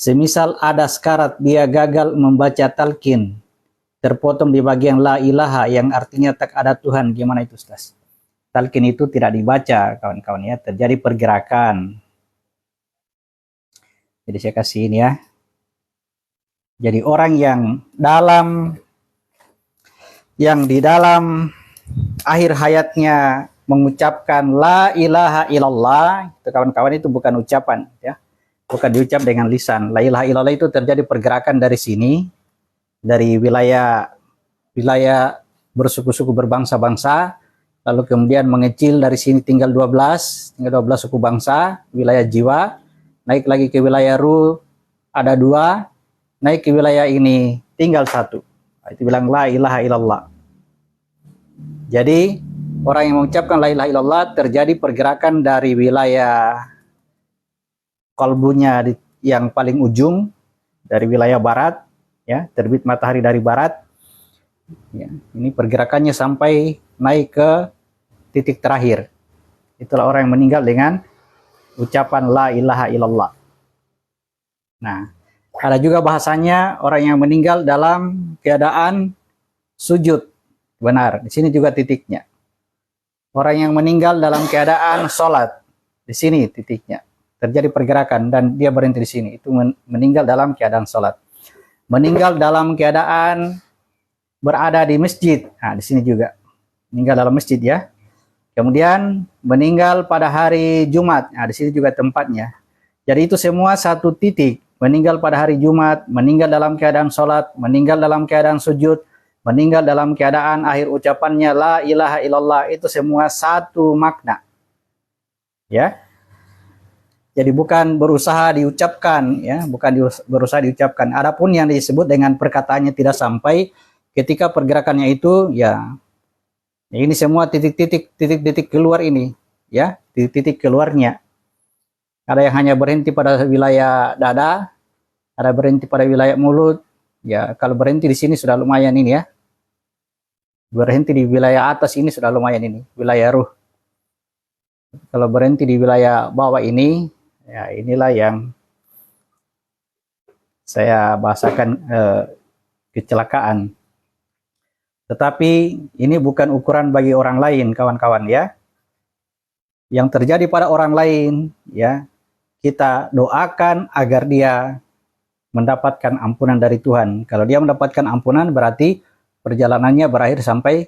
Semisal ada sekarat, dia gagal membaca talqin, terpotong di bagian la ilaha yang artinya tak ada Tuhan. Gimana itu, Ustaz? Talqin itu tidak dibaca, kawan-kawan ya, terjadi pergerakan. Jadi saya kasih ini ya. Jadi orang yang di dalam akhir hayatnya mengucapkan la ilaha illallah, itu kawan-kawan, itu bukan ucapan ya. Bukan diucap dengan lisan. La ilaha illallah itu terjadi pergerakan dari sini, dari wilayah bersuku-suku berbangsa-bangsa, lalu kemudian mengecil dari sini tinggal 12 suku bangsa, wilayah jiwa, naik lagi ke wilayah ruh, ada 2, naik ke wilayah ini tinggal 1. Itu bilang la ilaha illallah. Jadi orang yang mengucapkan la ilaha illallah terjadi pergerakan dari wilayah kalbunya yang paling ujung, dari wilayah barat ya, terbit matahari dari barat ya, ini pergerakannya sampai naik ke titik terakhir. Itulah orang yang meninggal dengan ucapan la ilaha illallah. Nah, ada juga bahasanya orang yang meninggal dalam keadaan sujud. Benar, di sini juga titiknya. Orang yang meninggal dalam keadaan sholat, di sini titiknya. Terjadi pergerakan dan dia berhenti di sini. Itu meninggal dalam keadaan sholat. Meninggal dalam keadaan berada di masjid. Nah, di sini juga. Meninggal dalam masjid ya. Kemudian meninggal pada hari Jumat. Nah, di sini juga tempatnya. Jadi itu semua satu titik. Meninggal pada hari Jumat, meninggal dalam keadaan sholat, meninggal dalam keadaan sujud, meninggal dalam keadaan akhir ucapannya la ilaha illallah. Itu semua satu makna. Ya. Jadi bukan berusaha diucapkan, ya, bukan berusaha diucapkan. Adapun yang disebut dengan perkataannya tidak sampai, ketika pergerakannya itu, ya, ini semua titik-titik keluar ini, ya, titik-titik keluarnya. Ada yang hanya berhenti pada wilayah dada, ada berhenti pada wilayah mulut, ya. Kalau berhenti di sini sudah lumayan ini ya. Berhenti di wilayah atas ini sudah lumayan ini, wilayah ruh. Kalau berhenti di wilayah bawah ini, ya inilah yang saya bahasakan kecelakaan. Tetapi ini bukan ukuran bagi orang lain, kawan-kawan ya. Yang terjadi pada orang lain, ya, kita doakan agar dia mendapatkan ampunan dari Tuhan. Kalau dia mendapatkan ampunan, berarti perjalanannya berakhir sampai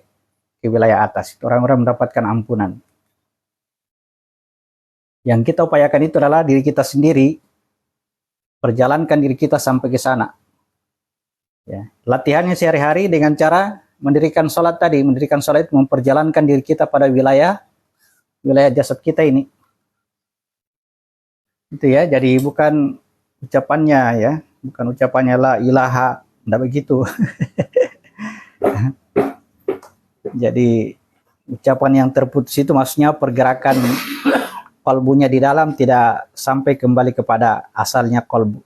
ke wilayah atas. Orang-orang mendapatkan ampunan. Yang kita upayakan itu adalah diri kita sendiri, perjalankan diri kita sampai ke sana. Ya. Latihannya sehari-hari dengan cara mendirikan sholat tadi. Mendirikan sholat itu memperjalankan diri kita pada wilayah jasad kita ini. Itu ya, jadi bukan ucapannya ya, bukan ucapannya la ilaha, tidak begitu. Jadi ucapan yang terputus itu maksudnya pergerakan kalbunya di dalam tidak sampai kembali kepada asalnya kalbu.